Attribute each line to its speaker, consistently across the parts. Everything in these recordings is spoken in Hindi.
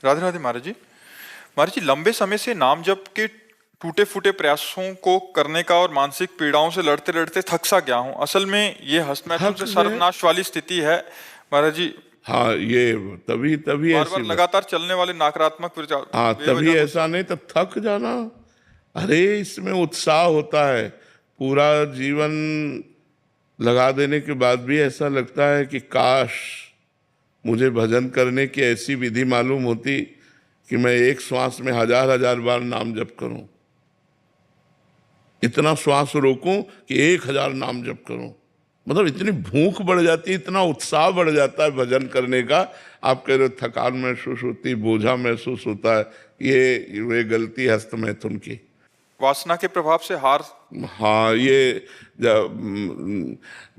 Speaker 1: राधे राधे महाराज जी। महाराज जी, लंबे समय से नाम जप के टूटे फूटे प्रयासों को करने का और मानसिक पीड़ाओं से लड़ते लड़ते थक सा गया हूँ। असल में ये हस्तमैथुन
Speaker 2: थक
Speaker 1: से
Speaker 2: गए।
Speaker 1: सर्वनाश वाली स्थिति है महाराज जी।
Speaker 2: हाँ, ये तभी तभी
Speaker 1: बार
Speaker 2: ऐसी
Speaker 1: बार लगातार चलने वाले नकारात्मक विचार
Speaker 2: हाँ, तभी
Speaker 1: बेवजह
Speaker 2: ऐसा नहीं तो थक जाना। अरे इसमें उत्साह होता है, पूरा जीवन लगा देने के बाद भी ऐसा लगता है कि काश मुझे भजन करने की ऐसी विधि मालूम होती कि मैं एक श्वास में हजार हजार बार नाम जप करूं, इतना श्वास रोकूं कि 1000 नाम जप करूं। मतलब इतनी भूख बढ़ जाती है, इतना उत्साह बढ़ जाता है भजन करने का। आप कह रहे हो थकान महसूस होती, बोझा महसूस होता है, ये गलती है हस्तमैथुन की।
Speaker 1: वासना के प्रभाव से हार।
Speaker 2: हाँ, ये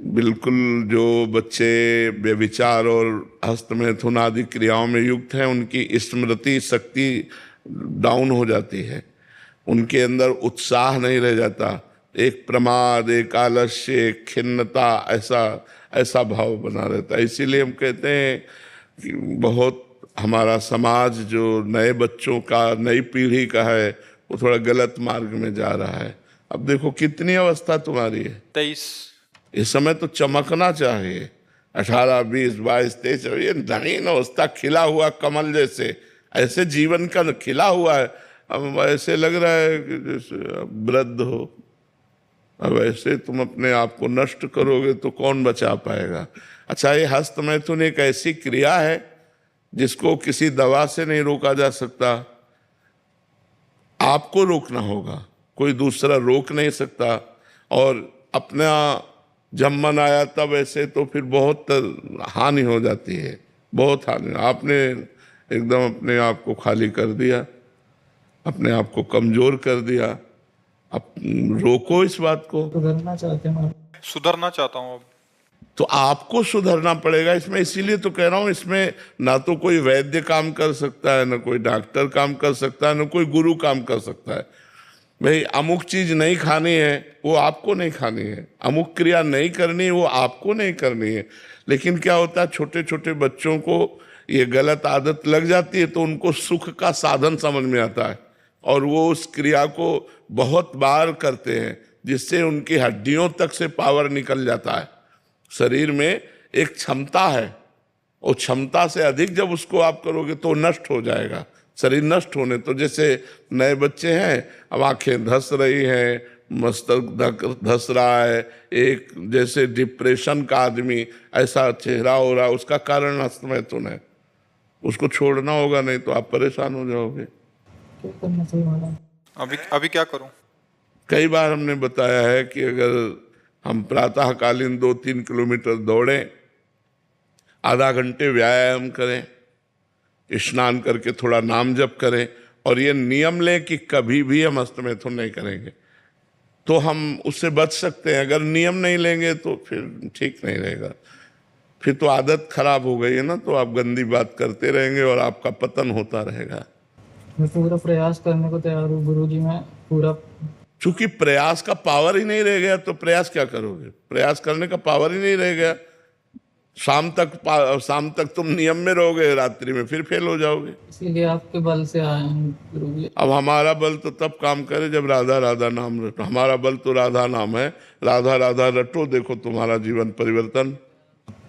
Speaker 2: बिल्कुल जो बच्चे व्यभिचार और हस्तमैथुन आदि क्रियाओं में युक्त हैं, उनकी स्मृति शक्ति डाउन हो जाती है, उनके अंदर उत्साह नहीं रह जाता, एक प्रमाद, एक आलस्य, एक खिन्नता, ऐसा भाव बना रहता है। इसीलिए हम कहते हैं कि बहुत हमारा समाज जो नए बच्चों का, नई पीढ़ी का है, वो थोड़ा गलत मार्ग में जा रहा है। अब देखो कितनी अवस्था तुम्हारी है,
Speaker 1: 23।
Speaker 2: इस समय तो चमकना चाहिए, 18, 20, 22, 23, ये नवीन अवस्था, खिला हुआ कमल जैसे, ऐसे जीवन का खिला हुआ है। अब ऐसे लग रहा है कि जैसे वृद्ध हो। अब ऐसे तुम अपने आप को नष्ट करोगे तो कौन बचा पाएगा। अच्छा, ये हस्तमैथुन एक ऐसी क्रिया है जिसको किसी दवा से नहीं रोका जा सकता, आपको रोकना होगा, कोई दूसरा रोक नहीं सकता। और अपना जब मन आया तब ऐसे तो फिर बहुत हानि हो जाती है, बहुत हानि। आपने एकदम अपने आप को खाली कर दिया, अपने आप को कमजोर कर दिया। अब रोको इस बात को।
Speaker 1: सुधरना चाहता हूँ अब।
Speaker 2: तो आपको सुधरना पड़ेगा इसमें। इसीलिए तो कह रहा हूं, इसमें ना तो कोई वैद्य काम कर सकता है, ना कोई डॉक्टर काम कर सकता है, ना कोई गुरु काम कर सकता है। भाई अमुक चीज नहीं खानी है, वो आपको नहीं खानी है, अमुक क्रिया नहीं करनी है, वो आपको नहीं करनी है। लेकिन क्या होता है, छोटे छोटे बच्चों को ये गलत आदत लग जाती है तो उनको सुख का साधन समझ में आता है और वो उस क्रिया को बहुत बार करते हैं, जिससे उनकी हड्डियों तक से पावर निकल जाता है। शरीर में एक क्षमता है, और क्षमता से अधिक जब उसको आप करोगे तो नष्ट हो जाएगा, शरीर नष्ट होने। तो जैसे नए बच्चे हैं, अब आंखें धस रही हैं, मस्तक धस रहा है, एक जैसे डिप्रेशन का आदमी ऐसा चेहरा हो रहा है, उसका कारण हस्तमैथुन है। उसको छोड़ना होगा, नहीं तो आप परेशान हो जाओगे।
Speaker 3: क्या करना चाहिए महाराज?
Speaker 1: अभी क्या करूं?
Speaker 2: कई बार हमने बताया है कि अगर हम प्रातःकालीन 2-3 किलोमीटर दौड़ें, आधा घंटे व्यायाम करें, स्नान करके थोड़ा नाम जप करें, और ये नियम लें कि कभी भी हम हस्तमैथुन नहीं करेंगे, तो हम उससे बच सकते हैं। अगर नियम नहीं लेंगे तो फिर ठीक नहीं रहेगा, फिर तो आदत खराब हो गई है ना, तो आप गंदी बात करते रहेंगे और आपका पतन होता रहेगा।
Speaker 3: मैं पूरा प्रयास करने को तैयार हूँ गुरुजी, मैं पूरा।
Speaker 2: चूंकि प्रयास का पावर ही नहीं रह गया तो प्रयास क्या करोगे, प्रयास करने का पावर ही नहीं रह गया। शाम तक तुम नियम में रहोगे, रात्रि में फिर फेल हो जाओगे।
Speaker 3: इसीलिए आपके बल से आए हैं गुरुजी।
Speaker 2: अब हमारा बल तो तब काम करे जब राधा राधा नाम रटो। हमारा बल तो राधा नाम है, राधा राधा रटो, देखो तुम्हारा जीवन परिवर्तन।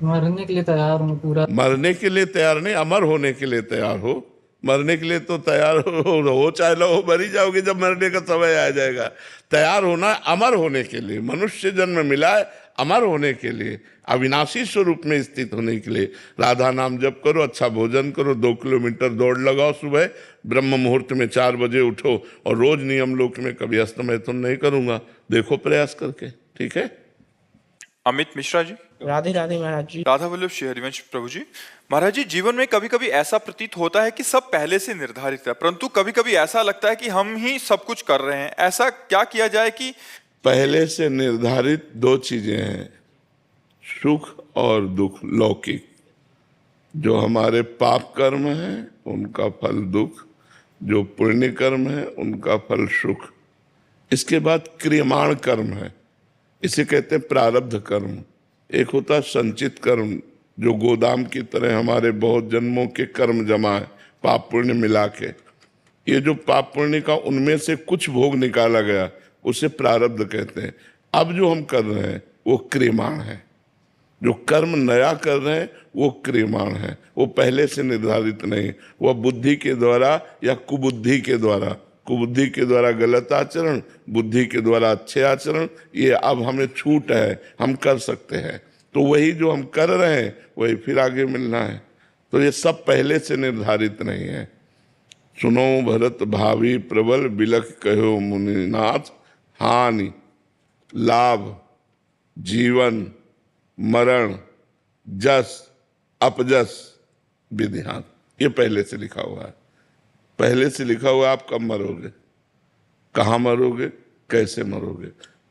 Speaker 3: मरने के लिए तैयार हूँ पूरा।
Speaker 2: मरने के लिए तैयार नहीं, अमर होने के लिए तैयार हो। मरने के लिए तो तैयार हो चाहे लो, मर ही जाओगे जब मरने का समय आ जाएगा। तैयार होना अमर होने के लिए, मनुष्य जन्म मिला है अमर होने के लिए, अविनाशी स्वरूप में स्थित होने के लिए। राधा नाम जप करो, अच्छा भोजन करो, 2 किलोमीटर दौड़ लगाओ सुबह, ब्रह्म मुहूर्त में 4 बजे उठो, और रोज नियम लोक में कभी हस्तमैथुन नहीं करूंगा, देखो प्रयास करके। ठीक है।
Speaker 1: अमित मिश्रा जी।
Speaker 4: राधे राधे महाराज जी।
Speaker 1: राधा वल्लभ श्री हरिवंश प्रभु जी। महाराज जी, जीवन में कभी कभी ऐसा प्रतीत होता है कि सब पहले से निर्धारित है, परंतु कभी कभी ऐसा लगता है कि हम ही सब कुछ कर रहे हैं। ऐसा क्या किया जाए कि
Speaker 2: पहले से निर्धारित 2 चीजें हैं, सुख और दुख, लौकिक। जो हमारे पाप कर्म है उनका फल दुख, जो पुण्य कर्म है उनका फल सुख। इसके बाद क्रियमाण कर्म है, इसे कहते हैं प्रारब्ध कर्म। एक होता है संचित कर्म, जो गोदाम की तरह हमारे बहुत जन्मों के कर्म जमा है, पाप पुण्य मिला के। ये जो पाप पुण्य का उनमें से कुछ भोग निकाला गया उसे प्रारब्ध कहते हैं। अब जो हम कर रहे हैं वो क्रियमाण है। जो कर्म नया कर रहे हैं वो क्रियमाण है, वो पहले से निर्धारित नहीं। वह बुद्धि के द्वारा या कुबुद्धि के द्वारा, कुबुद्धि के द्वारा गलत आचरण, बुद्धि के द्वारा अच्छे आचरण, ये अब हमें छूट है, हम कर सकते हैं। तो वही जो हम कर रहे हैं वही फिर आगे मिलना है। तो ये सब पहले से निर्धारित नहीं है। सुनो भरत भावी प्रबल बिलख कहो मुनिनाथ, हानि लाभ जीवन मरण जस अपजस विध्यान, ये पहले से लिखा हुआ है। पहले से लिखा हुआ है आप कब मरोगे, कहाँ मरोगे, कैसे मरोगे।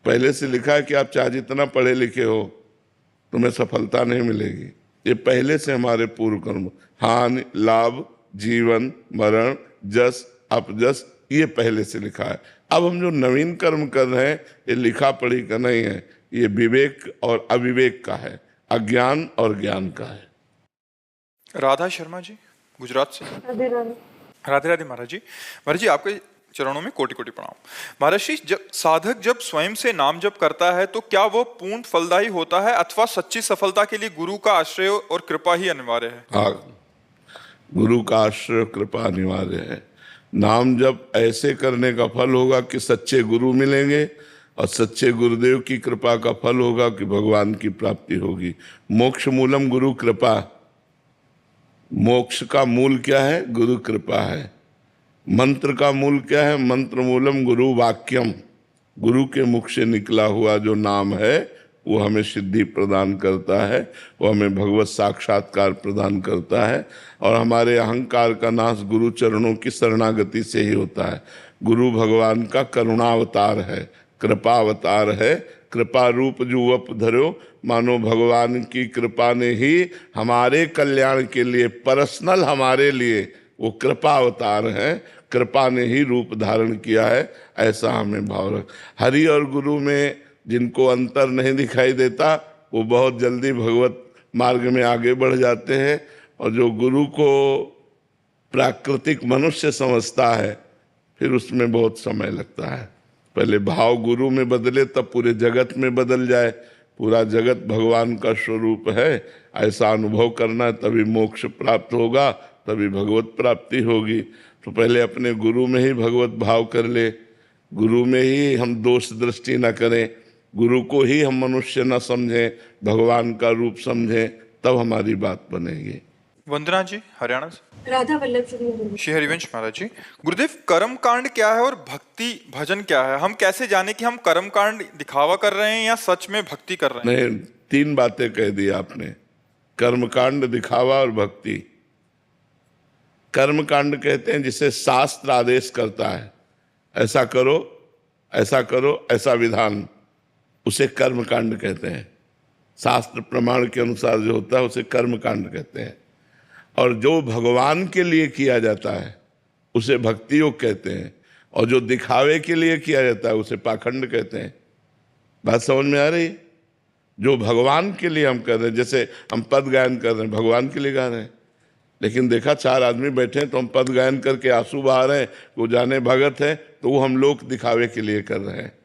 Speaker 2: पहले से लिखा है कि आप चाहे जितना पढ़े लिखे हो तुम्हें सफलता नहीं मिलेगी। ये पहले से हमारे पूर्व कर्म, हानि लाभ जीवन मरण जस अपजस, ये पहले से लिखा है। अब हम जो नवीन कर्म कर रहे हैं ये लिखा पढ़ी का नहीं है, ये विवेक और अविवेक का है, अज्ञान और ज्ञान का है।
Speaker 1: राधा शर्मा जी गुजरात से।
Speaker 4: राधे राधे।
Speaker 1: राधे राधे महाराज जी। महाराज जी आपके चरणों में कोटि कोटि प्रणाम। महाराज जी, जब साधक जब स्वयं से नाम जप करता है तो क्या वो पूर्ण फलदायी होता है अथवा सच्ची सफलता के लिए गुरु का आश्रय और कृपा ही अनिवार्य है?
Speaker 2: हाँ, गुरु का आश्रय कृपा अनिवार्य है। नाम जप ऐसे करने का फल होगा कि सच्चे गुरु मिलेंगे और सच्चे गुरुदेव की कृपा का फल होगा कि भगवान की प्राप्ति होगी। मोक्ष मूलम गुरु कृपा, मोक्ष का मूल क्या है? गुरु कृपा है। मंत्र का मूल क्या है? मंत्र मूलम गुरु वाक्यम, गुरु के मुख से निकला हुआ जो नाम है वो हमें सिद्धि प्रदान करता है, वो हमें भगवत साक्षात्कार प्रदान करता है और हमारे अहंकार का नाश गुरु चरणों की शरणागति से ही होता है। गुरु भगवान का करुणावतार है, कृपावतार है। कृपा रूप जुवप धरो, मानो भगवान की कृपा ने ही हमारे कल्याण के लिए, पर्सनल हमारे लिए वो कृपा अवतार है, कृपा ने ही रूप धारण किया है, ऐसा हमें भाव रख। हरि और गुरु में जिनको अंतर नहीं दिखाई देता वो बहुत जल्दी भगवत मार्ग में आगे बढ़ जाते हैं, और जो गुरु को प्राकृतिक मनुष्य समझता है फिर उसमें बहुत समय लगता है। पहले भाव गुरु में बदले तब पूरे जगत में बदल जाए। पूरा जगत भगवान का स्वरूप है, ऐसा अनुभव करना है, तभी मोक्ष प्राप्त होगा, तभी भगवत प्राप्ति होगी। तो पहले अपने गुरु में ही भगवत भाव कर ले, गुरु में ही हम दोष दृष्टि न करें, गुरु को ही हम मनुष्य न समझें, भगवान का रूप समझें, तब हमारी बात बनेगी।
Speaker 1: वंदना जी हरियाणा से।
Speaker 4: राधा वल्लभ श्री
Speaker 1: श्री हरिवंश महाराज जी, गुरुदेव कर्म कांड क्या है और भक्ति भजन क्या है? हम कैसे जाने कि हम कर्म कांड दिखावा कर रहे हैं या सच में भक्ति कर रहे हैं?
Speaker 2: नहीं, तीन बातें कह दी आपने, कर्म कांड, दिखावा और भक्ति। कर्म कांड कहते हैं जिसे शास्त्र आदेश करता है, ऐसा करो ऐसा करो ऐसा विधान, उसे कर्म कांड कहते हैं। शास्त्र प्रमाण के अनुसार जो होता है उसे कर्म कांड कहते हैं। और जो भगवान के लिए किया जाता है उसे भक्ति योग कहते हैं, और जो दिखावे के लिए किया जाता है उसे पाखंड कहते हैं। बात समझ में आ रही? जो भगवान के लिए हम कर रहे हैं, जैसे हम पद गायन कर रहे हैं, भगवान के लिए गा रहे हैं, लेकिन देखा चार आदमी बैठे हैं तो हम पद गायन करके आंसू बहा रहे हैं, वो जाने भगत है, तो वो हम लोग दिखावे के लिए कर रहे हैं।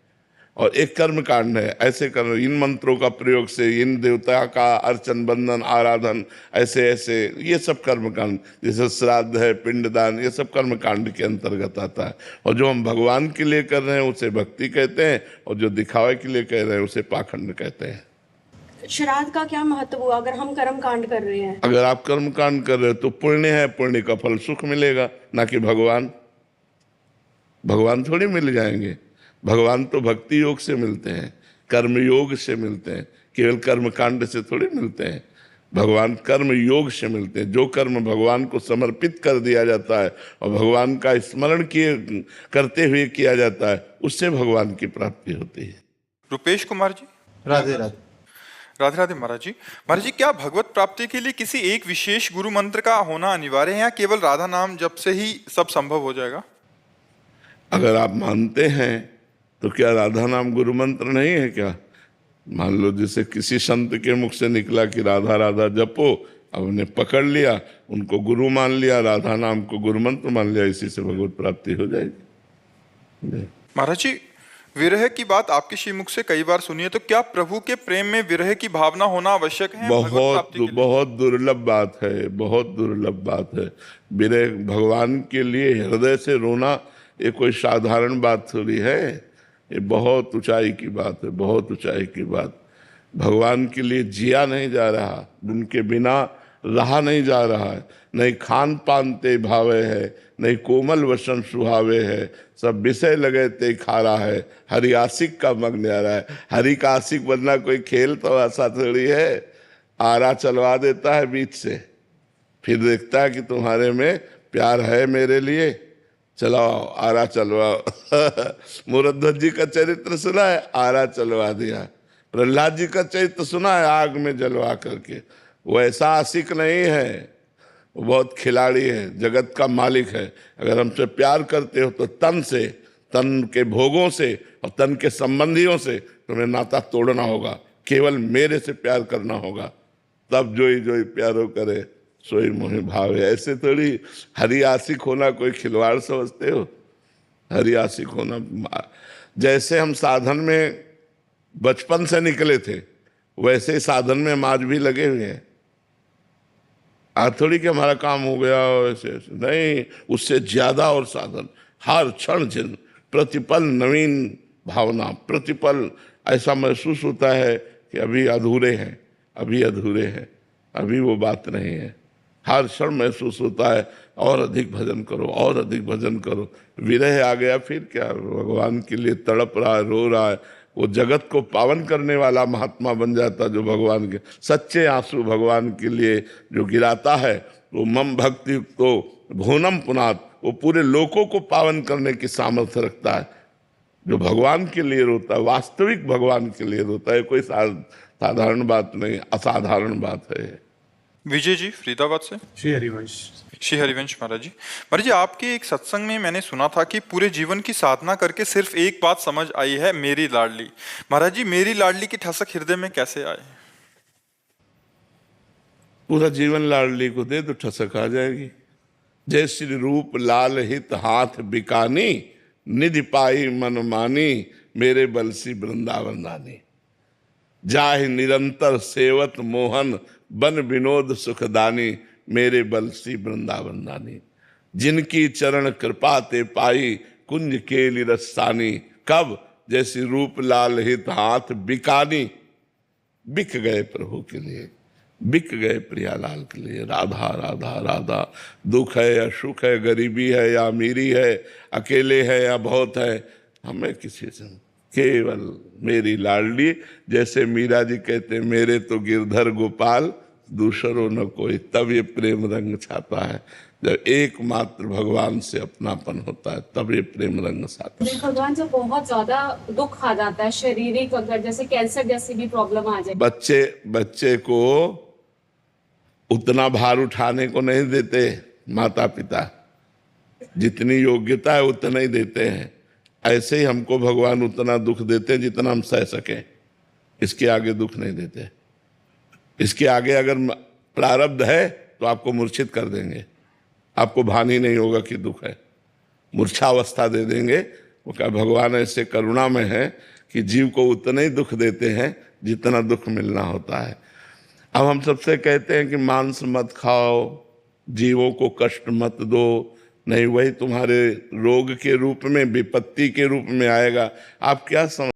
Speaker 2: और एक कर्म कांड है, ऐसे कर इन मंत्रों का प्रयोग से, इन देवता का अर्चन बंदन आराधन, ऐसे ऐसे, ये सब कर्म कांड, जैसे श्राद्ध है, पिंडदान, ये सब कर्म कांड के अंतर्गत आता है। और जो हम भगवान के लिए कर रहे हैं उसे भक्ति कहते हैं, और जो दिखावे के लिए कह रहे हैं उसे पाखंड कहते हैं।
Speaker 4: श्राद्ध का क्या महत्व हुआ अगर हम कर्म कांड कर रहे हैं?
Speaker 2: अगर आप कर्म कांड कर रहे हो तो पुण्य है, पुण्य का फल सुख मिलेगा, ना कि भगवान। भगवान थोड़ी मिल जाएंगे, भगवान तो भक्ति योग से मिलते हैं, कर्म योग से मिलते हैं, केवल कर्म कांड से थोड़ी मिलते हैं। भगवान कर्म योग से मिलते हैं। जो कर्म भगवान को समर्पित कर दिया जाता है और भगवान का स्मरण किए करते हुए किया जाता है, उससे भगवान की प्राप्ति होती है।
Speaker 1: रुपेश कुमार जी।
Speaker 5: राधे राधे।
Speaker 1: राधे राधे महाराज जी। महाराज जी, क्या भगवत प्राप्ति के लिए किसी एक विशेष गुरु मंत्र का होना अनिवार्य है या केवल राधा नाम जप से ही सब संभव हो जाएगा?
Speaker 2: अगर आप मानते हैं तो क्या राधा नाम गुरु मंत्र नहीं है क्या? मान लो जैसे किसी संत के मुख से निकला कि राधा राधा जपो, अब उन्हें पकड़ लिया, उनको गुरु मान लिया, राधा नाम को गुरु मंत्र मान लिया, इसी से भगवत प्राप्ति हो जाएगी।
Speaker 1: महाराज जी, विरह की बात आपके श्रीमुख से कई बार सुनी है, तो क्या प्रभु के प्रेम में विरह की भावना होना आवश्यक है भगवत प्राप्ति के लिए?
Speaker 2: बहुत दुर्लभ बात है, बहुत दुर्लभ बात है। विरह भगवान के लिए हृदय से रोना ये कोई साधारण बात थोड़ी है, ये बहुत ऊंचाई की बात है, बहुत ऊंचाई की बात। भगवान के लिए जिया नहीं जा रहा, उनके बिना रहा नहीं जा रहा है, नहीं खान पान ते भावे है, नहीं कोमल वसन सुहावे है, सब विषय लगे ते खा रहा है, हरि आशिक का मग्न आ रहा है। हरि का आशिक बनना कोई खेल तो ऐसा थोड़ी है। आरा चलवा देता है बीच से, फिर देखता है कि तुम्हारे में प्यार है मेरे लिए, चलाओ आरा चलवाओ। मुरध्वज जी का चरित्र सुना है, आरा चलवा दिया। प्रहलाद जी का चरित्र सुना है, आग में जलवा करके। वो ऐसा आशिक नहीं है, वो बहुत खिलाड़ी है, जगत का मालिक है। अगर हमसे प्यार करते हो तो तन से, तन के भोगों से और तन के संबंधियों से तुम्हें नाता तोड़ना होगा, केवल मेरे से प्यार करना होगा, तब जोई जोई प्यारो करे सोई मोहि भावे। ऐसे थोड़ी हरि आशिक होना कोई खिलवाड़ समझते हो? हरि आशिक होना, जैसे हम साधन में बचपन से निकले थे वैसे ही साधन में हम आज भी लगे हुए हैं। आज थोड़ी कि हमारा काम हो गया ऐसे ऐसे, नहीं, उससे ज्यादा और साधन। हर क्षण जिन प्रतिपल नवीन भावना, प्रतिपल ऐसा महसूस होता है कि अभी अधूरे हैं, अभी अधूरे हैं, अभी वो बात नहीं है। हर क्षण महसूस होता है और अधिक भजन करो, और अधिक भजन करो। विरह आ गया फिर क्या, भगवान के लिए तड़प रहा है, रो रहा है, वो जगत को पावन करने वाला महात्मा बन जाता। जो भगवान के सच्चे आंसू भगवान के लिए जो गिराता है, वो मम भक्ति तो भुवनम पुनात, वो पूरे लोकों को पावन करने की सामर्थ्य रखता है। जो भगवान के लिए रोता है, वास्तविक भगवान के लिए रोता है, कोई साधारण बात नहीं, असाधारण बात है।
Speaker 1: विजय जी फरीदाबाद से।
Speaker 5: श्री हरिवंश।
Speaker 1: श्री हरिवंश महाराज जी, महाराज जी आपके एक सत्संग में मैंने सुना था कि पूरे जीवन की साधना करके सिर्फ एक बात समझ आई है, मेरी लाडली। महाराज जी, मेरी लाडली की ठसक हृदय में कैसे आए?
Speaker 2: पूरा जीवन लाडली को दे तो ठसक आ जाएगी। जय श्री रूप लाल हित हाथ बिकानी, निधि पाई मन मानी, मेरे बलसी वृंदावन दानी। जाहि निरंतर सेवत मोहन, बन विनोद सुखदानी, मेरे बलसी वृंदावन दानी। जिनकी चरण कृपा ते पाई, कुंज केली रसानी। कब? जैसी रूप लाल हित हाथ बिकानी, बिक गए प्रभु के लिए, बिक गए प्रियालाल के लिए। राधा राधा राधा, दुख है या सुख है, गरीबी है या अमीरी है, अकेले है या बहुत है, हमें किसी से केवल मेरी लाडली। जैसे मीरा जी कहते, मेरे तो गिरधर गोपाल, दूसरों न कोई। तब ये प्रेम रंग छाता है, जब एकमात्र भगवान से अपनापन होता है, तब ये प्रेम रंग छाता है।
Speaker 6: भगवान जब बहुत ज्यादा दुख आ जाता है, शारीरिक, अगर जैसे कैंसर जैसी भी प्रॉब्लम आ जाए,
Speaker 2: बच्चे को उतना भार उठाने को नहीं देते माता पिता, जितनी योग्यता है उतना ही देते हैं। ऐसे ही हमको भगवान उतना दुख देते हैं जितना हम सह सकें, इसके आगे दुख नहीं देते। इसके आगे अगर प्रारब्ध है तो आपको मूर्छित कर देंगे, आपको भान ही नहीं होगा कि दुख है, मूर्छावस्था दे देंगे। वो क्या, भगवान ऐसे करुणा में है कि जीव को उतना ही दुख देते हैं जितना दुख मिलना होता है। अब हम सबसे कहते हैं कि मांस मत खाओ, जीवों को कष्ट मत दो, नहीं वही तुम्हारे रोग के रूप में, विपत्ति के रूप में आएगा। आप क्या समझ